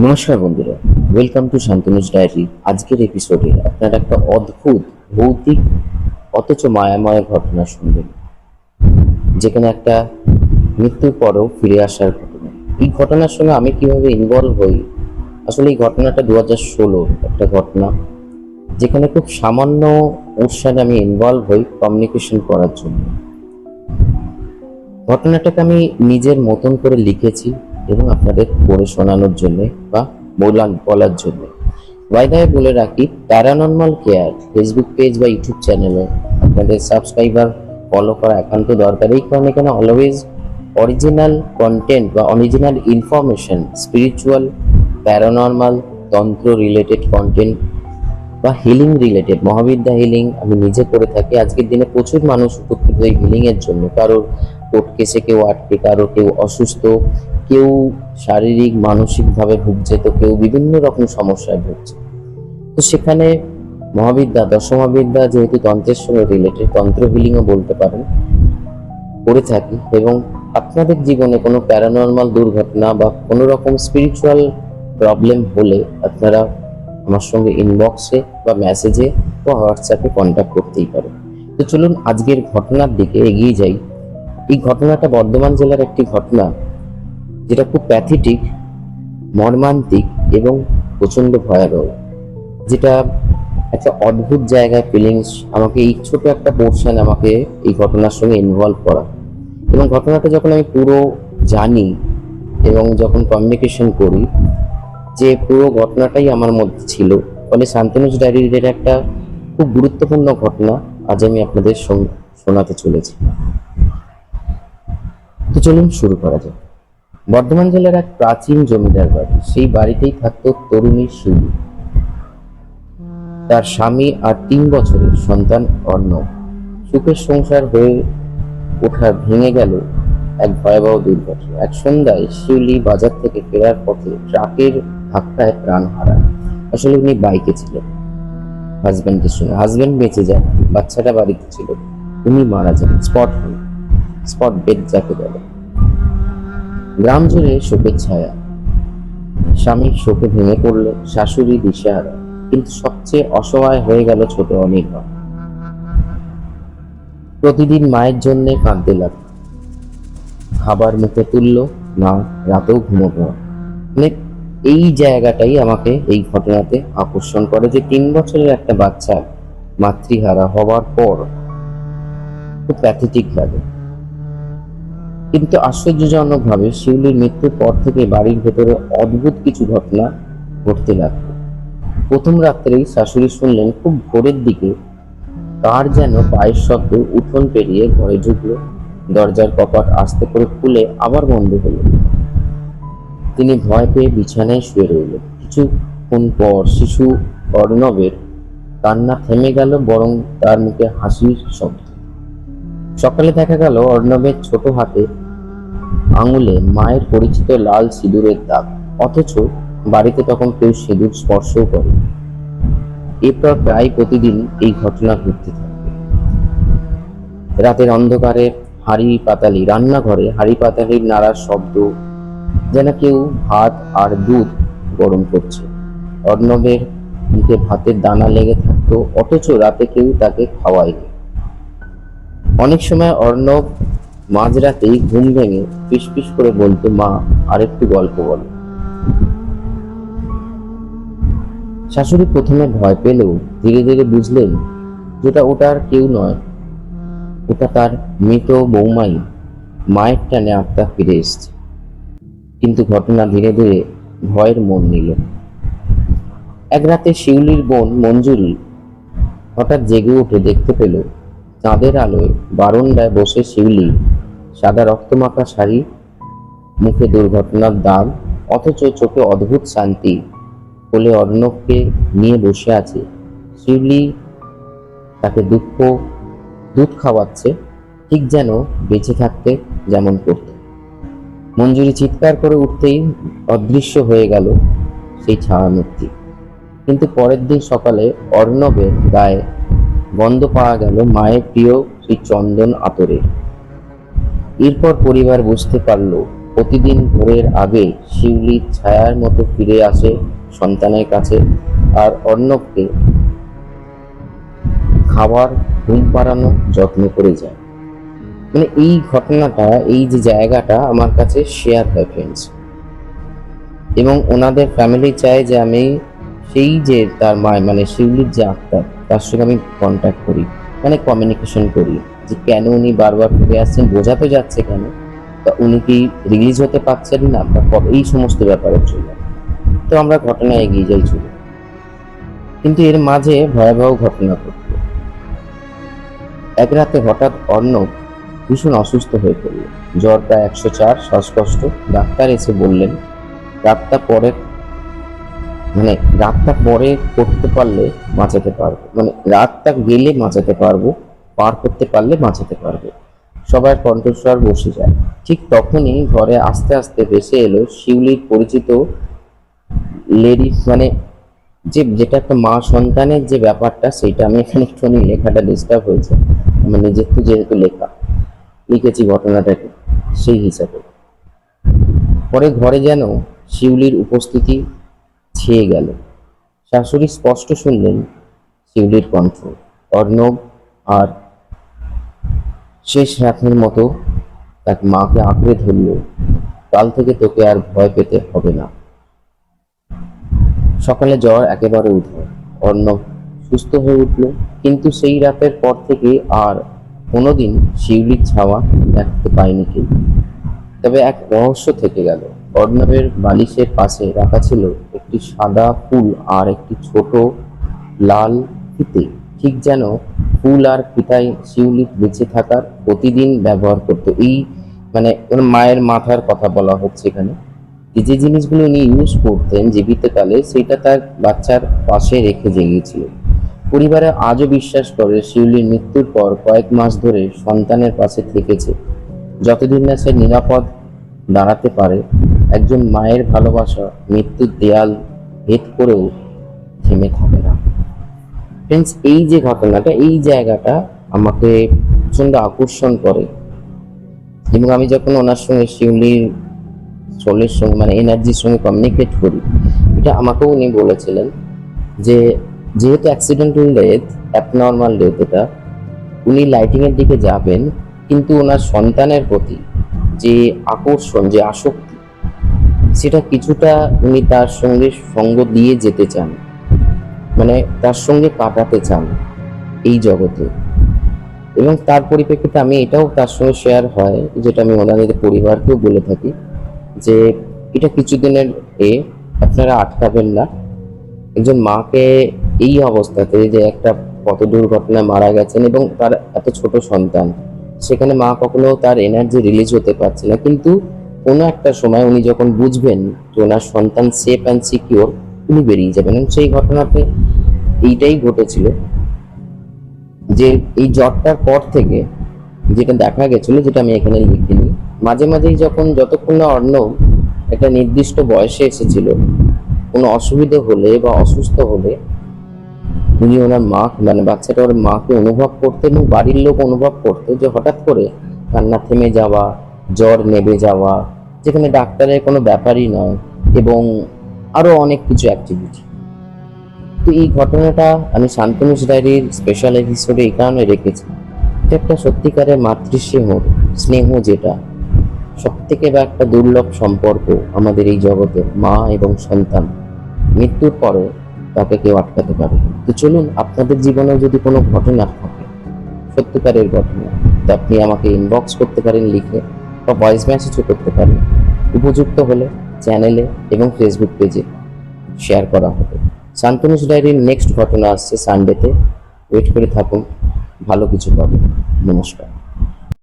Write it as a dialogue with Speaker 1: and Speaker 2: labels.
Speaker 1: নমস্কার বন্ধুরা, welcome to শান্তনুজ diary. আজকের এপিসোডে আপনারা একটা অদ্ভুত ভৌতিক অথচ মায়াময় ঘটনা শুনবেন, যেখানে একটা মৃত্যুর পরেও ফিরে আসার ঘটনা। এই ঘটনার সঙ্গে আমি কিভাবে ইনভলভ হই, আসলে এই ঘটনাটা 2016 একটা ঘটনা, যেখানে খুব সামান্য ওর সাথে আমি ইনভলভ হই কমিউনিকেশন করার জন্য। ঘটনাটাকে আমি নিজের মতন করে লিখেছি এবং আপনাদের পড়ে শোনানোর জন্য বা বলার জন্য। ওয়াইদায় বলে রাখি, প্যারানর্মাল কেয়ার ফেসবুক পেজ বা ইউটিউব চ্যানেলে আপনাদের সাবস্ক্রাইবার ফলো করা একান্ত দরকার। এই কারণে এখানে অলওয়েজ অরিজিনাল কন্টেন্ট বা অরিজিনাল ইনফরমেশন, স্পিরিচুয়াল, প্যারানর্মাল, তন্ত্র রিলেটেড কন্টেন্ট বা হিলিং রিলেটেড, মহাবিদ্যা হিলিং আমি নিজে করে থাকি। আজকের দিনে প্রচুর মানুষ উপকৃত এই হিলিং এর জন্য। কারোর কোর্ট কেসে কেউ আটকে, কেউ অসুস্থ, কেউ শারীরিক মানসিকভাবে ভুগছে, তো কেউ বিভিন্ন রকম সমস্যায় ভুগছে। তো সেখানে মহাবিদ্যা, দশমহাবিদ্যা যেহেতু তন্ত্রের সঙ্গে রিলেটেড, তন্ত্র হিলিংও বলতে পারেন, করে থাকি। এবং আপনাদের জীবনে কোনো প্যারানর্মাল দুর্ঘটনা বা কোনো রকম স্পিরিচুয়াল প্রবলেম হলে আপনারা আমার সঙ্গে ইনবক্সে বা মেসেজে বা হোয়াটসঅ্যাপে কন্ট্যাক্ট করতেই পারেন। তো চলুন আজকের ঘটনার দিকে এগিয়ে যাই। এই ঘটনাটা বর্ধমান জেলার একটি ঘটনা, যেটা খুব প্যাথেটিক, মর্মান্তিক এবং প্রচণ্ড ভয়াবহ। যেটা একটা অদ্ভুত জায়গায় ফিলিংস আমাকে, এই ছোট একটা পোর্শন আমাকে এই ঘটনার সঙ্গে ইনভলভ করা। এবং ঘটনাটা যখন আমি পুরো জানি এবং যখন কমিউনিকেশন করি, যে পুরো ঘটনাটাই আমার মধ্যে ছিল, ফলে শান্তনুজ ডায়েরির এটা একটা খুব গুরুত্বপূর্ণ ঘটনা আজ আমি আপনাদের শোনাতে চলেছি। তো চলুন শুরু করা যাক। বর্ধমান জেলার এক প্রাচীন জমিদার বাড়ি, সেই বাড়িতেই থাকতো তরুণী শিউলি, তার স্বামী আর 3 বছরের সন্তান অর্ণব। সুখের সংসার হয়ে ওঠা ভেঙে গেল এক ভয়াবহ দুর্ঘটনা। এক সন্ধ্যায় শিউলি বাজার থেকে ফেরার পথে ট্রাকের ধাক্কায় প্রাণ হারান। আসলে উনি বাইকে ছিলেন, হাজব্যান্ডের সঙ্গে। হাজব্যান্ড বেঁচে যান, বাচ্চাটা বাড়িতে ছিল, উনি মারা যান। স্পট ডেথ যাকে বলে। গ্রাম জুড়ে শোকের ছায়া। স্বামী শোকে ভেঙে পড়ল, শাশুড়ি দিশেহারা, কিন্তু সবচেয়ে অসহায় হয়ে গেল ছোট অনির্বাণ। প্রতিদিন মায়ের জন্য কাঁদতে লাগল, খাবার মুখে তুলল না, রাতেও ঘুমোতো না। মানে এই জায়গাটাই আমাকে এই ঘটনাতে আকর্ষণ করে, যে 3 বছরের একটা বাচ্চা মাতৃহারা হওয়ার পর খুব প্যাথেটিক লাগে। কিন্তু আশ্চর্যজনক ভাবে শিউলির মৃত্যুর পর থেকে বাড়ির ভেতরে অদ্ভুত কিছু ঘটনা ঘটতে লাগলো। প্রথম রাত্রেই শাশুড়ি শুনলেন খুব ভোরের দিকে কার যেন পায়ের শব্দ উঠোন পেরিয়ে ঘরে ঢুকলো। দরজার কপাট আস্তে করে খুলে আবার বন্ধ হলো। তিনি ভয় পেয়ে বিছানায় শুয়ে রইলেন। কিছুক্ষণ পর শিশু অর্ণবের কান্না থেমে গেল, বরং তার মুখে হাসির শব্দ। সকালে দেখা গেল অর্ণবের ছোট হাতে আঙুলে মায়ের পরিচিত লাল সিঁদুরের দাগ, অথচ বাড়িতে তখন কেউ সিঁদুর স্পর্শও করেনি। এরপর প্রায় প্রতিদিন এই ঘটনা ঘটতে থাকবে। রাতের অন্ধকারে রান্নাঘরে হাঁড়ি পাতালির নাড়ার শব্দ, যেন কেউ ভাত আর দুধ গরম করছে। অর্ণবের মুখে ভাতের দানা লেগে থাকতো, অথচ রাতে কেউ তাকে খাওয়ায়নি। অনেক সময় অর্ণব মাঝরাতেই ঘুম ভেঙে ফিসফিস করে বলতো, মা আর একটু গল্প বলো। শাশুড়ি প্রথমে ভয় পেলেও ধীরে ধীরে বুঝলেন যেটা ওটা আর কেউ নয়, ওটা তার মৃত বৌমাই মায়ের টানে আত্মা ফিরে এসছে। কিন্তু ঘটনা ধীরে ধীরে ভয়ের মন নিল। এক রাতে শিউলির বোন মঞ্জুরি হঠাৎ জেগে উঠে দেখতে পেল চাঁদের আলোয় বারান্দায় বসে শিউলি, সাদা রক্তমাখা শাড়ি, মুখে দুর্ঘটনার দাগ, অথচ চোখে অদ্ভুত শান্তি, কোলে অর্ণবকে নিয়ে বসে আছে। শিউলি তাকে দুধ খাওয়াচ্ছে, ঠিক যেন বেঁচে থাকতে যেমন করত। মঞ্জুরি চিৎকার করে উঠতেই অদৃশ্য হয়ে গেল সেই ছায়ামূর্তি। কিন্তু পরের দিন সকালে অর্ণবের গায়ে গন্ধ পাওয়া গেল মায়ের প্রিয় সেই চন্দন আতরে। এরপর পরিবার বুঝতে পারল প্রতিদিন ভোরের আগে শিউলির ছায়ার মতো ফিরে আসে সন্তানের কাছে, আর অর্ণবকে খাবার, ঘুম পাড়ানো, যত্ন করে যায়। মানে এই ঘটনাটা, এই যে জায়গাটা আমার কাছে শেয়ার হয় ফ্রেন্ডস, এবং ওনাদের ফ্যামিলি চায় যে আমি সেই যে তার মা মানে শিউলির যে আত্মা, তার সঙ্গে আমি কন্ট্যাক্ট করি, মানে কমিউনিকেশন করি, যে কেন উনি বারবার ফিরে আসছেন, বোঝা তো যাচ্ছে কেন, তা উনি কি রিলিজ হতে পারছেন না, বা এই সমস্ত ব্যাপারের জন্য। তো আমরা ঘটনা এগিয়ে যাই চলে, কিন্তু এর মাঝে ভয়াবহ ঘটনা ঘটল। এক রাতে হঠাৎ অর্ণব ভীষণ অসুস্থ হয়ে পড়ল। জ্বর প্রায় 104, শ্বাসকষ্ট। ডাক্তার এসে বললেন রাতটা পরে মানে রাতটা পরে করতে পারলে বাঁচাতে পারবো, মানে রাতটা গেলে বাঁচাতে পারবো, পার করতে পারলে বাঁচাতে পারবো। সবার কণ্ঠস্বর বসে যায়। ঠিক তখনই ঘরে আস্তে আস্তে ভেসে এলো শিউলির পরিচিত লেডি, মানে যেটা একটা মা সন্তানের যে ব্যাপারটা, সেটা আমি এখানে একটুখানি লেখাটা ডিস্টার্ব হয়েছে, আমার নিজের তো যেহেতু লিখেছি ঘটনাটাকে সেই হিসাবে। পরে ঘরে যেন শিউলির উপস্থিতি ছেয়ে গেল। শাশুড়ি স্পষ্ট শুনলেন শিউলির কণ্ঠ। অর্ণব আর শেষ রাতের মতো তার মাকে আঁকড়ে ধরল। কাল থেকে তোকে আর ভয় পেতে হবে না। সকালে জ্বর একেবারে উধাও। অর্ণব সুস্থ হয়ে উঠল, কিন্তু সেই রাতের পর থেকে আর কোনোদিন শিউলির ছাওয়া দেখতে পায়নি কেউ। তবে এক রহস্য থেকে গেল। অর্ণবের বালিশের পাশে রাখা ছিল একটি সাদা ফুল আর একটি ছোট লাল ফিতে, ঠিক যেন ফুল আর ফিতায় শিউলি বেঁচে থাকার প্রতিদিন ব্যবহার করতো। এই মানে ওর মায়ের মাথার কথা বলা হচ্ছে এখানে, যে জিনিসগুলো উনি ইউজ করতেন জীবিতকালে, সেটা তার বাচ্চার পাশে রেখে জেগেছিল। পরিবারে আজও বিশ্বাস করে শিউলির মৃত্যুর পর কয়েক মাস ধরে সন্তানের পাশে থেকেছে, যতদিন না সে নিরাপদ দাঁড়াতে পারে। একজন মায়ের ভালোবাসা মৃত্যুর দেয়াল ভেদ করেও থেমে থাকে না। ফ্রেন্ডস, এই যে ঘটনাটা, এই জায়গাটা আমাকে প্রচন্ড আকর্ষণ করে, এবং আমি যখন ওনার সঙ্গে শিউলির সোলের সঙ্গে মানে এনার্জির সঙ্গে কমিউনিকেট করি, এটা আমাকেও উনি বলেছিলেন যে যেহেতু অ্যাক্সিডেন্টাল ডেথ, অ্যাবনর্মাল ডেথ, এটা উনি লাইটিংয়ের দিকে যাবেন, কিন্তু ওনার সন্তানের প্রতি যে আকর্ষণ, যে আসক্তি, সেটা কিছুটা উনি তার সঙ্গে সঙ্গ দিয়ে যেতে চান, মানে তার সঙ্গে কাটাতে চান এই জগতে। এবং তার পরিপ্রেক্ষিতে আমি এটাও তার সঙ্গে শেয়ার হয়, যেটা আমি ওনাদের পরিবারকেও বলে থাকি, যে এটা কিছুদিনের আপনারা আটকাবেন না। একজন মাকে এই অবস্থাতে, যে একটা পথ দুর্ঘটনায় মারা গেছেন এবং তার এত ছোট সন্তান, সেখানে মা কখনো তার এনার্জি রিলিজ হতে পারছে না, কিন্তু কোনো একটা সময় উনি যখন বুঝবেন যে ওনার সন্তান সেফ অ্যান্ড সিকিওর, উনি বেরিয়ে যাবেন। এবং সেই ঘটনাতে এইটাই ঘটেছিল, যে এই জ্বরটার পর থেকে যেটা দেখা গেছিল, যেটা আমি এখানে লিখিনি, মাঝে মাঝেই যতক্ষণ না অর্ণব একটা নির্দিষ্ট বয়সে এসেছিল, কোনো অসুবিধা হলে বা অসুস্থ হলে উনি ওনার মা মানে বাচ্চাটা ওর মাকে অনুভব করতেন, এবং বাড়ির লোক অনুভব করতো যে হঠাৎ করে কান্না থেমে যাওয়া, জ্বর নেমে যাওয়া, যেখানে ডাক্তারের কোনো ব্যাপারই নয়, এবং আরো অনেক কিছু অ্যাক্টিভিটি। তো এই ঘটনাটা আমি শান্তনুস ডায়েরির স্পেশাল এপিসোডে এই কারণে রেখেছি, এটা একটা সত্যিকারের স্নেহ, যেটা সব থেকে বা একটা দুর্লভ সম্পর্ক আমাদের এই জগতে, মা এবং সন্তান। মৃত্যুর পরে তাকে কেউ আটকাতে পারে। তো চলুন, আপনাদের জীবনে যদি কোনো ঘটনা থাকে, সত্যিকারের ঘটনা, তো আপনি আমাকে ইনবক্স করতে পারেন লিখে, বা ভয়েস মেসেজও করতে পারেন। উপযুক্ত হলে চ্যানেলে এবং ফেসবুক পেজে শেয়ার করা হবে। শান্তনুস ডায়েরির নেক্সট ঘটনা আসছে সানডেতে, ওয়েট করে থাকুন, ভালো কিছু পাবেন। নমস্কার।